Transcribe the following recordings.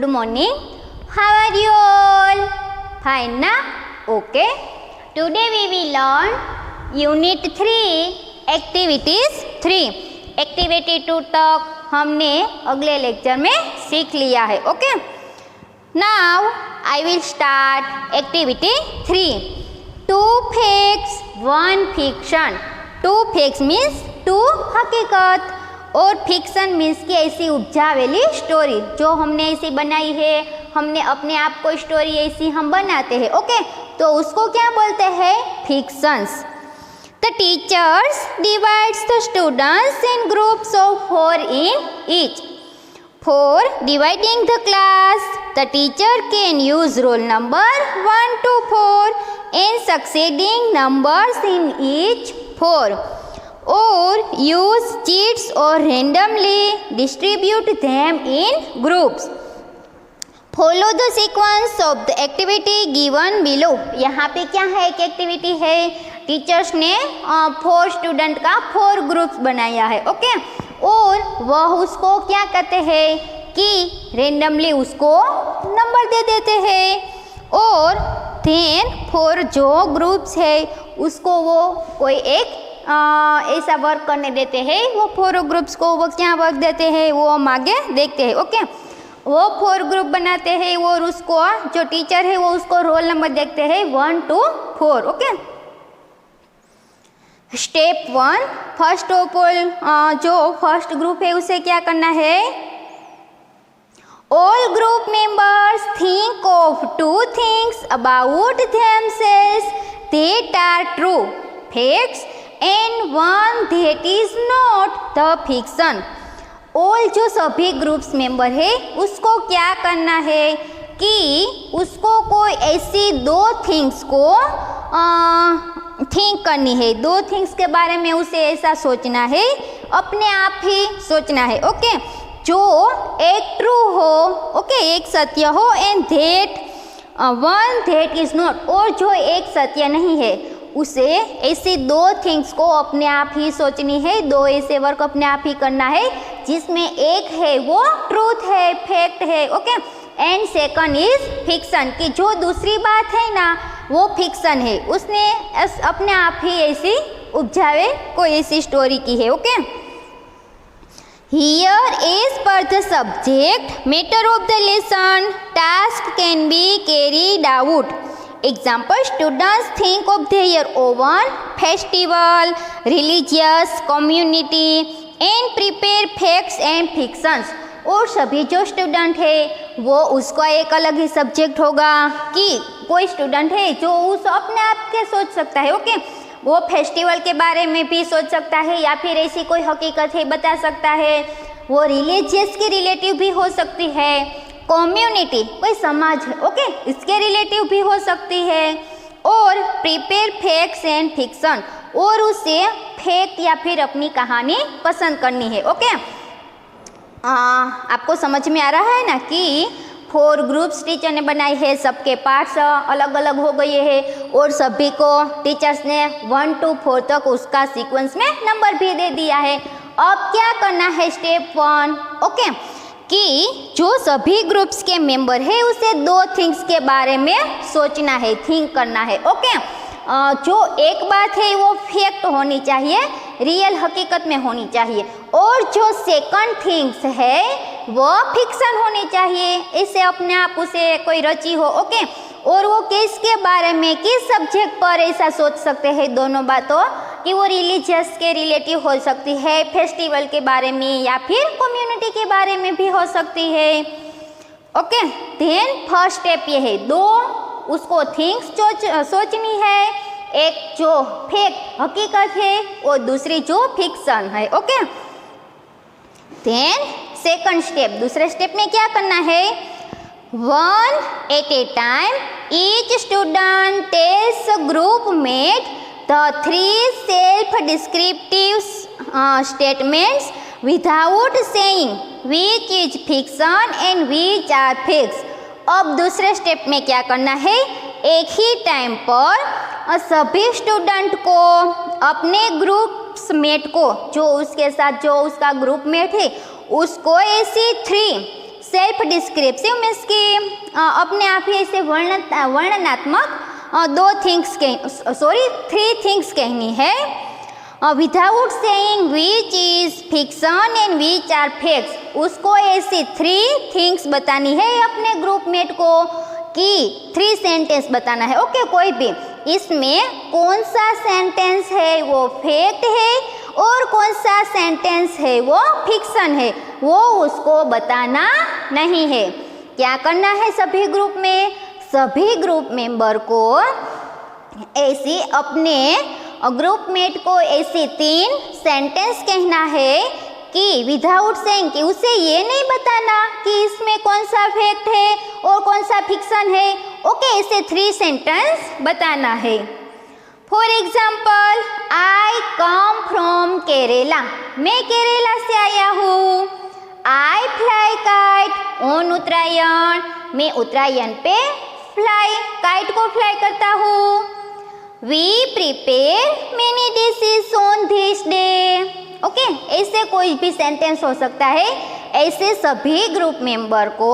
Good morning. How are you all? Fine na? Okay. Today we will learn Unit 3 Activities 3. Activity 2 तक हमने अगले lecture में सीख लिया है. Okay. Now I will start Activity 3. 2 facts, 1 fiction. 2 facts means 2 हकीकत और फिक्शन मीन्स की ऐसी उपजावेली स्टोरी जो हमने ऐसी बनाई है. हमने अपने आप को स्टोरी ऐसी हम बनाते हैं. ओके तो उसको क्या बोलते हैं? Fictions. The teachers divides the students in groups of 4 in each. For dividing the class the teacher can use roll number 1 to 4 and succeeding numbers in each 4. or use cheats or randomly distribute them in groups. Follow the sequence of the activity given below. यहाँ पे क्या है? एक activity है. Teachers ने 4 student का 4 groups बनाया है. ओके और वह उसको क्या कहते हैं कि रेंडमली उसको नंबर दे देते हैं और देन 4 जो ग्रुप्स है उसको वो कोई एक ऐसा वर्क करने देते हैं. वो 4 ग्रुप्स को वो क्या वर्क देते हैं वो हम आगे देखते हैं. ओके वो 4 ग्रुप बनाते हैं और उसको जो टीचर है वो उसको रोल नंबर देखते हैं 1 to 4. Okay step 1 first of all जो फर्स्ट ग्रुप है उसे क्या करना है? All group members think of 2 things about themselves that are true facts and one that is not the fiction. All जो सभी ग्रुप्स मेंबर है उसको क्या करना है कि उसको कोई ऐसी 2 थिंग्स को थिंक करनी है. 2 थिंग्स के बारे में उसे ऐसा सोचना है, अपने आप ही सोचना है. ओके जो एक ट्रू हो, ओके एक सत्य हो एंड धेट वन धेट इज नॉट और जो एक सत्य नहीं है उसे ऐसी 2 थिंग्स को अपने आप ही सोचनी है. 2 ऐसे वर्क अपने आप ही करना है जिसमें एक है वो ट्रूथ है, फैक्ट है. Okay and second is fiction कि जो दूसरी बात है ना वो फिक्शन है. उसने अपने आप ही ऐसी उपजावे कोई ऐसी स्टोरी की है. Okay here as per the subject matter of the lesson task can be carried out. Example, students think of their own festival, religious community and prepare facts and fictions. और सभी जो स्टूडेंट है वो उसका एक अलग ही सब्जेक्ट होगा कि कोई स्टूडेंट है जो उस अपने आप के सोच सकता है. ओके वो फेस्टिवल के बारे में भी सोच सकता है या फिर ऐसी कोई हकीकत है बता सकता है. वो रिलीजियस के रिलेटिव भी हो सकती है. कम्युनिटी कोई समाज है ओके इसके रिलेटिव भी हो सकती है. और प्रिपेयर फैक्ट्स एंड फिक्शन और उसे फैक्ट या फिर अपनी कहानी पसंद करनी है. ओके आपको समझ में आ रहा है ना कि 4 ग्रुप्स टीचर ने बनाई है. सबके पार्ट्स अलग अलग हो गए हैं और सभी को टीचर्स ने 1 to 4 तक उसका सीक्वेंस में नंबर भी दे दिया है. अब क्या करना है? स्टेप 1 ओके कि जो सभी ग्रुप्स के मेंबर है उसे 2 थिंग्स के बारे में सोचना है, थिंक करना है. ओके जो एक बात है वो फैक्ट होनी चाहिए, रियल हकीकत में होनी चाहिए और जो सेकंड थिंग्स है वो फिक्शन होनी चाहिए. इसे अपने आप उसे कोई रची हो. ओके और वो किसके बारे में किस सब्जेक्ट पर ऐसा सोच सकते हैं दोनों बातों कि वो रिलीजियस के रिलेटिव हो सकती है, फेस्टिवल के बारे में या फिर कम्युनिटी के बारे में भी हो सकती है. ओके देन फर्स्ट स्टेप ये है 2 उसको थिंग्स सोचनी है. एक जो फैक्ट हकीकत है और दूसरी जो फिक्शन है. ओके देन सेकंड स्टेप दूसरे स्टेप में क्या करना है? 1 at a time each student tells a group mate the 3 self-descriptive statements without saying which is fiction and which are facts. अब दूसरे स्टेप में क्या करना है? एक ही टाइम पर सभी स्टूडेंट को अपने ग्रुप्स मेट को जो उसके साथ जो उसका ग्रुप मेट है उसको ऐसी 3 सेल्फ डिस्क्रिप्टिव मीन्स कि अपने आप ही ऐसे वर्णनात्मक थ्री थिंग्स कहनी है। Without saying which is fiction and which are facts, उसको ऐसी 3 थिंग्स बतानी है अपने ग्रुपमेट को कि 3 सेंटेंस बताना है। ओके, कोई भी इसमें कौन सा सेंटेंस है वो फैक्ट है और कौन सा सेंटेंस है वो फिक्शन है, वो उसको बताना नहीं है। क्या करना है सभी ग्रुप मेंबर को ऐसी अपने ग्रुपमेट को ऐसी 3 सेंटेंस कहना है कि विदाउट सेइंग, कि उसे ये नहीं बताना कि इसमें कौन सा फैक्ट है और कौन सा फिक्शन है। ओके, ऐसे 3 सेंटेंस बताना है। For example, I come from Kerala, मैं केरला से आया हूँ। I fly kite on Uttarayan, मैं उत्तरायण पे काइट को फ्लाई करता हूँ। We prepare many dishes on this day. Okay, ऐसे कोई भी सेंटेंस हो सकता है। ऐसे सभी ग्रुप मेंबर को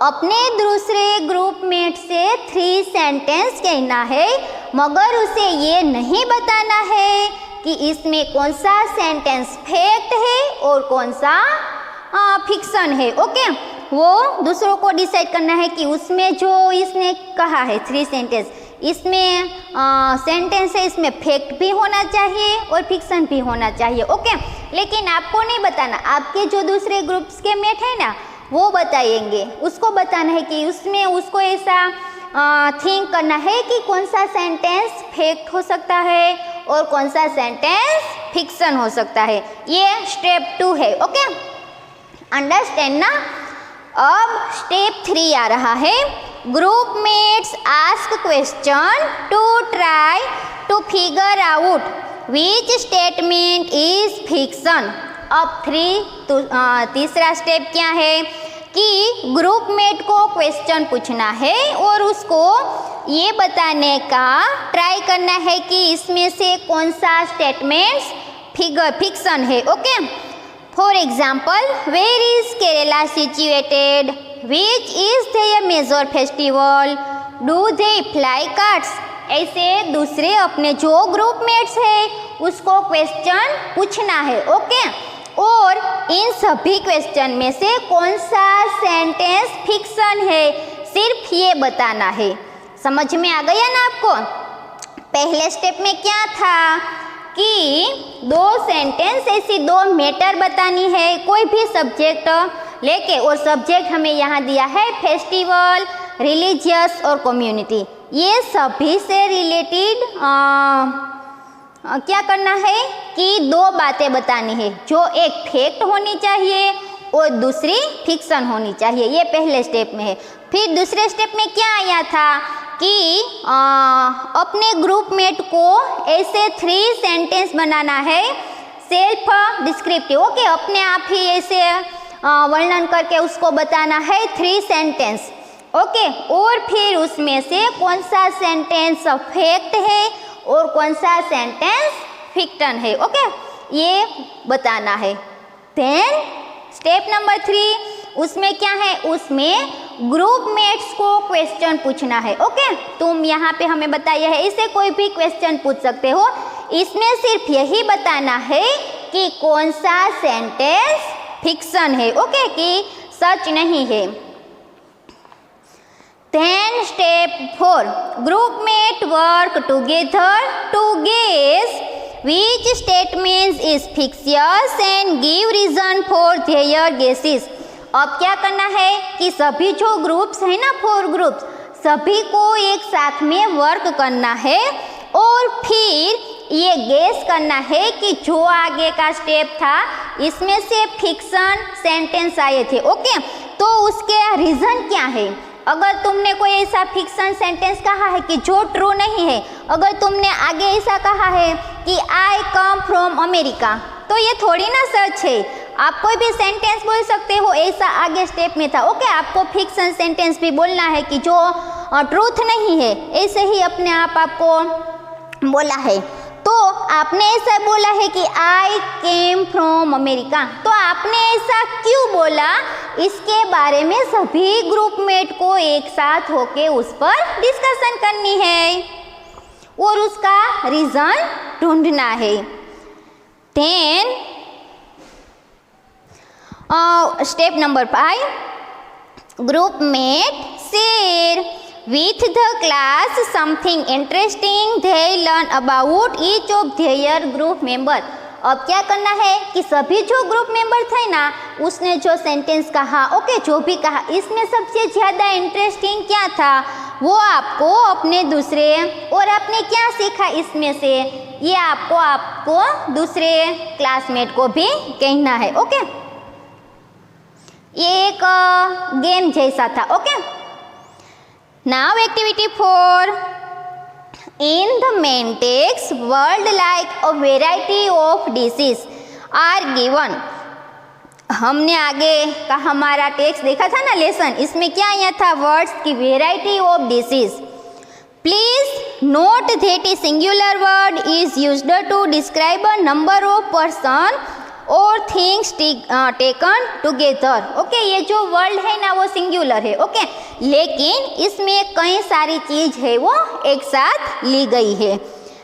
अपने दूसरे ग्रुपमेट से 3 सेंटेंस कहना है, मगर उसे ये नहीं बताना है कि इसमें कौन सा सेंटेंस फैक्ट है और कौन सा फिक्शन है। ओके, वो दूसरों को डिसाइड करना है कि उसमें जो इसने कहा है 3 सेंटेंस, इसमें सेंटेंस है, इसमें फैक्ट भी होना चाहिए और फिक्शन भी होना चाहिए। ओके, लेकिन आपको नहीं बताना, आपके जो दूसरे ग्रुप्स के मेट हैं ना वो बताएंगे। उसको बताना है कि उसमें उसको ऐसा थिंक करना है कि कौन सा सेंटेंस फैक्ट हो सकता है और कौन सा सेंटेंस फिक्शन हो सकता है। ये स्टेप 2 है। ओके, अंडरस्टैंड ना। अब स्टेप 3 आ रहा है। Groupmates ask question to try to figure out which statement is fiction. अब तीसरा स्टेप क्या है कि ग्रुपमेट को क्वेश्चन पूछना है और उसको ये बताने का ट्राई करना है कि इसमें से कौन सा स्टेटमेंट्स फिक्शन है। Okay, for example, where is Kerala situated, which is their major festival, do they fly kites. ऐसे दूसरे अपने जो ग्रुपमेट्स है उसको क्वेश्चन पूछना है। ओके, और इन सभी क्वेश्चन में से कौन सा सेंटेंस फिक्शन है सिर्फ ये बताना है। समझ में आ गया ना आपको। पहले स्टेप में क्या था कि 2 सेंटेंस ऐसी 2 मैटर बतानी है, कोई भी सब्जेक्ट लेके, और सब्जेक्ट हमें यहाँ दिया है फेस्टिवल, रिलीजियस और कम्युनिटी। ये सभी से रिलेटेड क्या करना है कि 2 बातें बतानी है, जो एक फैक्ट होनी चाहिए और दूसरी फिक्शन होनी चाहिए। ये पहले स्टेप में है। फिर दूसरे स्टेप में क्या आया था कि अपने ग्रुपमेट को ऐसे 3 सेंटेंस बनाना है सेल्फ डिस्क्रिप्टिव। ओके, अपने आप ही ऐसे वर्णन करके उसको बताना है 3 सेंटेंस। ओके, और फिर उसमें से कौन सा सेंटेंस फैक्ट है और कौन सा सेंटेंस फिक्शन है। ओके, ये बताना है। देन स्टेप नंबर 3, उसमें क्या है, उसमें ग्रुपमेट्स को क्वेश्चन पूछना है। ओके, तुम यहाँ पे हमें बताया है, इसे कोई भी क्वेश्चन पूछ सकते हो। इसमें सिर्फ यही बताना है कि कौन सा सेंटेंस फिक्शन है। ओके, कि सच नहीं है। Then step 4, groupmate work together to guess which statements is fictitious and give reason for their guesses. अब क्या करना है कि सभी जो ग्रुप्स है ना, 4 ग्रुप्स, सभी को एक साथ में वर्क करना है और फिर ये गेस करना है कि जो आगे का स्टेप था इसमें से फिक्शन सेंटेंस आए थे। ओके, तो उसके रीज़न क्या है। अगर तुमने कोई ऐसा फिक्शन सेंटेंस कहा है कि जो ट्रू नहीं है, अगर तुमने आगे ऐसा कहा है कि आई कम फ्रॉम अमेरिका, तो ये थोड़ी ना सच है। आप कोई भी सेंटेंस बोल सकते हो, ऐसा आगे स्टेप में था। ओके, आपको फिक्शन सेंटेंस भी बोलना है कि जो ट्रूथ नहीं है, ऐसे ही अपने आप आपको बोला है। तो आपने ऐसा बोला है कि आई केम फ्रॉम अमेरिका, तो आपने ऐसा क्यों बोला, इसके बारे में सभी ग्रुपमेट को एक साथ होके उस पर डिस्कशन करनी है और उसका रीज़न ढूंढना है। Then step number 5, groupmate share with the class something interesting they learn about each of their group member। अब क्या करना है कि सभी जो ग्रुप मेंबर थे ना, उसने जो सेंटेंस कहा, ओके, जो भी कहा, इसमें सबसे ज़्यादा इंटरेस्टिंग क्या था वो आपको अपने दूसरे, और आपने क्या सीखा इसमें से, ये आपको दूसरे क्लासमेट को भी कहना है। ओके, ये एक गेम जैसा था। Okay, now activity 4, in the main text words like a variety of dishes are given। हमने आगे का हमारा टेक्स्ट देखा था ना लेसन, इसमें क्या आया था, वर्ड्स की variety of dishes. Please note that a singular word is used to describe a number of person और थिंग्स टेकन टुगेदर। ओके, ये जो वर्ड है ना वो सिंगुलर है। ओके, लेकिन इसमें कई सारी चीज है वो एक साथ ली गई है।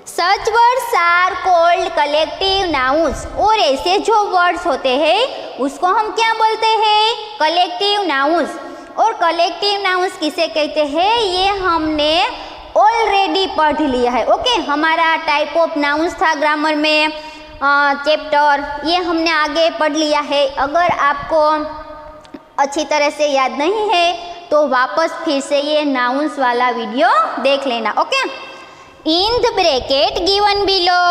Such words are called collective nouns, और ऐसे जो वर्ड्स होते हैं उसको हम क्या बोलते हैं, कलेक्टिव नाउन्स। और कलेक्टिव नाउन्स किसे कहते हैं, ये हमने ऑलरेडी पढ़ लिया है। ओके, हमारा टाइप ऑफ नाउन्स था ग्रामर में चैप्टर, ये हमने आगे पढ़ लिया है। अगर आपको अच्छी तरह से याद नहीं है तो वापस फिर से ये नाउन्स वाला वीडियो देख लेना। Okay, in the bracket given below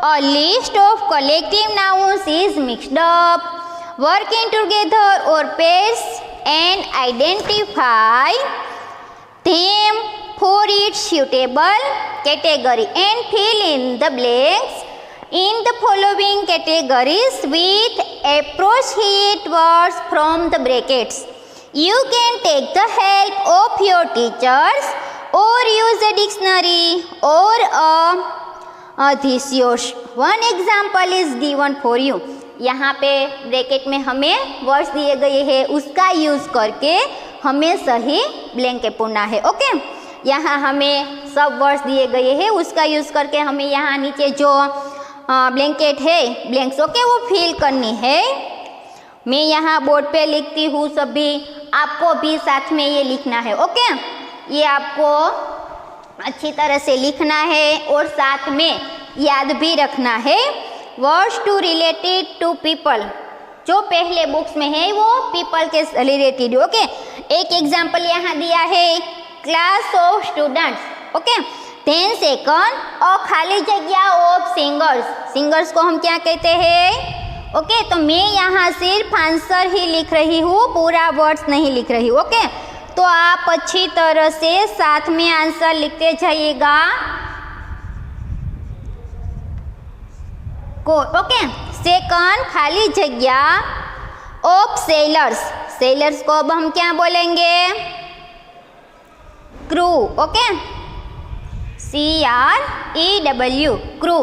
a list of collective nouns is mixed up, working together और pairs and identify them for its suitable category and fill in the blanks in the following categories with appropriate words from the brackets. You can take the help of your teachers or use a dictionary or a thesaurus. One example is given for you. यहाँ पे bracket में हमें words दिए गए हैं, उसका use करके हमें सही ब्लैंक पूरना है। ओके, यहाँ हमें सब वर्ड्स दिए गए हैं, उसका यूज़ करके हमें यहाँ नीचे जो ब्लैंकेट है ब्लैंक्स, ओके, वो फिल करनी है। मैं यहाँ बोर्ड पे लिखती हूँ, सभी आपको भी साथ में ये लिखना है। ओके, ये आपको अच्छी तरह से लिखना है और साथ में याद भी रखना है। Words to related to people, जो पहले बुक्स में है वो पीपल के रिलेटेड। ओके, एक एग्जाम्पल यहाँ दिया है, class of students. Okay, 10 second और खाली जगह ऑफ सिंगर्स। सिंगर्स को हम क्या कहते हैं? ओके, तो मैं यहाँ सिर्फ आंसर ही लिख रही हूँ, पूरा वर्ड्स नहीं लिख रही हूँ। ओके, तो आप अच्छी तरह से साथ में आंसर लिखते जाइएगा। ओके, सेकंड खाली जगह ऑफ सेलर्स। सेलर्स को अब हम क्या बोलेंगे? Crew. Okay, CREW, crew.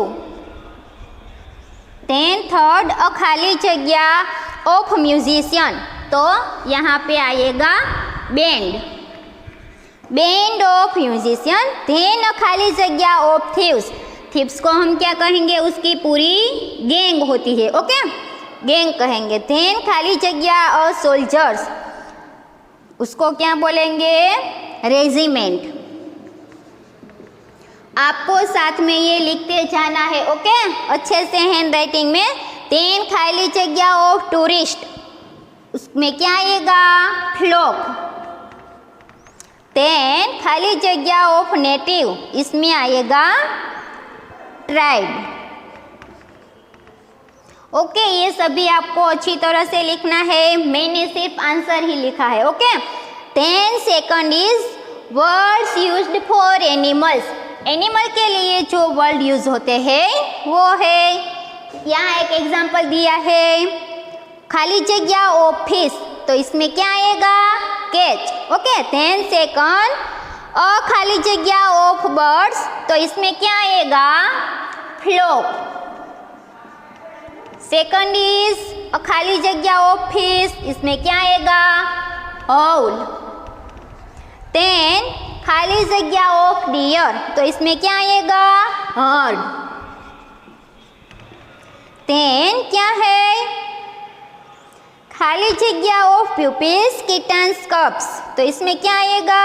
Then third खाली जगह ऑफ म्यूजिशियन, तो यहाँ पे आएगा band, band of musician. Then खाली जगह ऑफ थीव्स, थीव्स को हम क्या कहेंगे? उसकी पूरी गैंग होती है। ओके, गैंग कहेंगे। देन खाली जगह और सोल्जर्स, उसको क्या बोलेंगे? रेजिमेंट। आपको साथ में ये लिखते जाना है। ओके, अच्छे से हैंड राइटिंग में। देन खाली जगह ऑफ टूरिस्ट, उसमें क्या आएगा? फ्लोक। देन खाली जगह ऑफ नेटिव, इसमें आएगा ट्राइब। ओके, ये सभी आपको अच्छी तरह से लिखना है, मैंने सिर्फ आंसर ही लिखा है। Okay, then second is words used for animals. Animal के लिए जो वर्ड यूज होते हैं वो है, यहाँ एक एग्जांपल दिया है, खाली जगह ऑफ फिश, तो इसमें क्या आएगा? कैच। ओके, देन सेकंड और खाली जगह ऑफ बर्ड्स, तो इसमें क्या आएगा? फ्लोक। सेकंड इज अ खाली जगह ऑफिस, इसमें क्या आएगा? हॉल। देन खाली जगह ऑफ डियर, तो इसमें क्या आएगा? हर्ड। देन क्या है? खाली जगह ऑफ प्यूपिल्स, किटन्स, कप्स, तो इसमें क्या आएगा?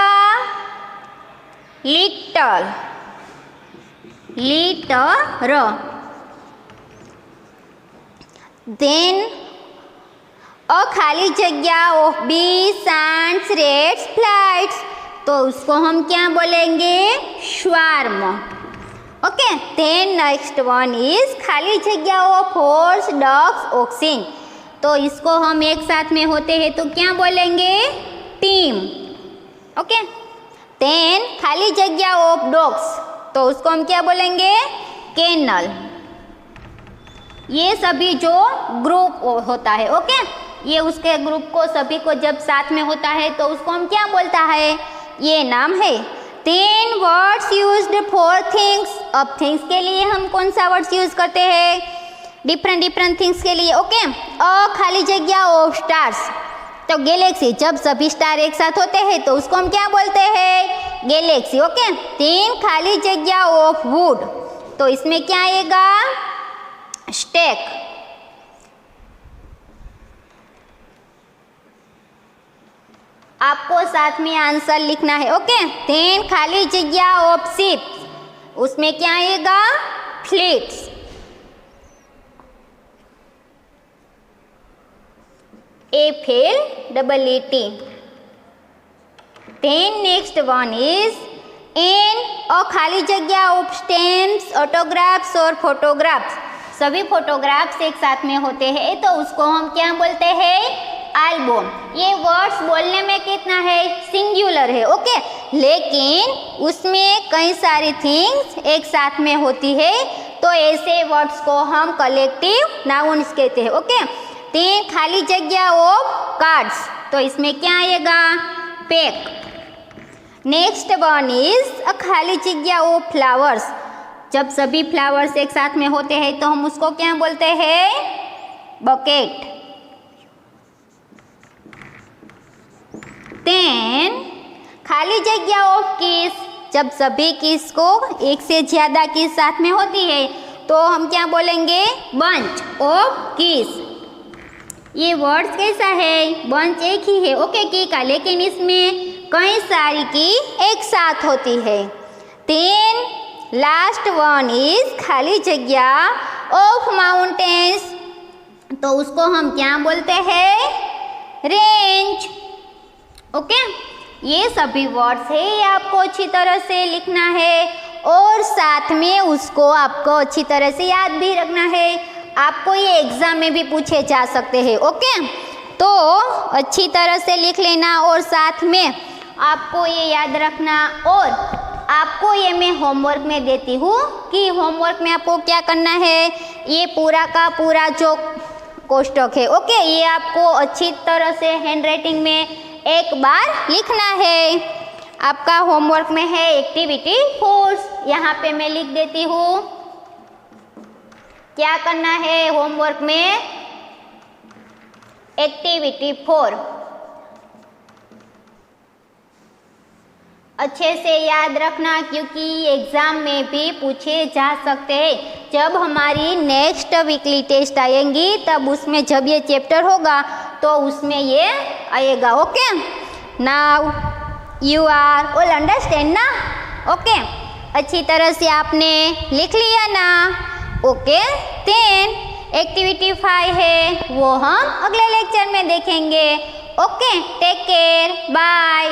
लिटल। लिटर। देन अ खाली जगह ऑफ बीज, एंड्स, रेट्स, फ्लाइट्स, तो उसको हम क्या बोलेंगे? Swarm. Okay. Then next one is खाली जगह ऑफ हॉर्स, डॉग्स, ऑक्सिन, तो इसको हम एक साथ में होते हैं तो क्या बोलेंगे? टीम। ओके। देन खाली जगह ऑफ डॉग्स, तो उसको हम क्या बोलेंगे? केनल। ये सभी जो ग्रुप होता है, ओके, ये उसके ग्रुप को सभी को जब साथ में होता है तो उसको हम क्या बोलता है? ये नाम है। तीन वर्ड्स यूज्ड फॉर थिंग्स, अब थिंग्स के लिए हम कौन सा वर्ड्स यूज करते हैं? डिफरेंट थिंग्स के लिए, ओके। अ खाली जगह ऑफ स्टार्स, तो गैलेक्सी, जब सभी स्टार एक साथ होते हैं तो उसको हम क्या बोलते हैं? गैलेक्सी। ओके। तीन खाली जगह ऑफ वुड, तो इसमें क्या आएगा? स्टेक। आपको साथ में आंसर लिखना है, ओके। तीन खाली जगह ऑफ शिप, उसमें क्या आएगा? Fleets. FLEET। Then next one is in अ खाली जगह ऑफ स्टैम्प्स, ऑटोग्राफ्स और फोटोग्राफ्स, सभी फोटोग्राफ्स एक साथ में होते हैं तो उसको हम क्या बोलते हैं? एल्बम। ये वर्ड्स बोलने में कितना है? सिंगुलर है, ओके, लेकिन उसमें कई सारी थिंग्स एक साथ में होती है तो ऐसे वर्ड्स को हम कलेक्टिव नाउन्स कहते हैं, ओके। तीन खाली जगह ऑफ कार्ड्स, तो इसमें क्या आएगा? Pack. Next one is a खाली जगह ऑफ फ्लावर्स, जब सभी फ्लावर्स एक साथ में होते हैं तो हम उसको क्या बोलते हैं? बकेट। देन खाली जगह ऑफ किस, जब सभी किस को एक से ज्यादा किस साथ में होती है तो हम क्या बोलेंगे? बंच ऑफ किस। ये वर्ड्स कैसा है? बंच एक ही है, ओके, की का, लेकिन इसमें कई सारी की एक साथ होती है। देन लास्ट वन इज खाली जगह ऑफ माउंटेन्स, तो उसको हम क्या बोलते हैं? रेंज। ओके। ये सभी वर्ड्स है, ये आपको अच्छी तरह से लिखना है और साथ में उसको आपको अच्छी तरह से याद भी रखना है। आपको ये एग्जाम में भी पूछे जा सकते हैं, ओके, तो अच्छी तरह से लिख लेना और साथ में आपको ये याद रखना। और आपको ये मैं होमवर्क में देती हूँ कि होमवर्क में आपको क्या करना है? ये पूरा का पूरा जो कोष्टक है, ओके, ये आपको अच्छी तरह से हैंडराइटिंग में एक बार लिखना है। आपका होमवर्क में है एक्टिविटी 4, यहाँ पे मैं लिख देती हूँ। क्या करना है होमवर्क में? एक्टिविटी 4 अच्छे से याद रखना क्योंकि एग्जाम में भी पूछे जा सकते हैं। जब हमारी नेक्स्ट वीकली टेस्ट आएंगी तब उसमें जब ये चैप्टर होगा तो उसमें ये आएगा, okay. Now you are all understand ना? ओके, अच्छी तरह से आपने लिख लिया ना? ओके। देन एक्टिविटी 5 है वो हम अगले लेक्चर में देखेंगे। Okay, take care, bye.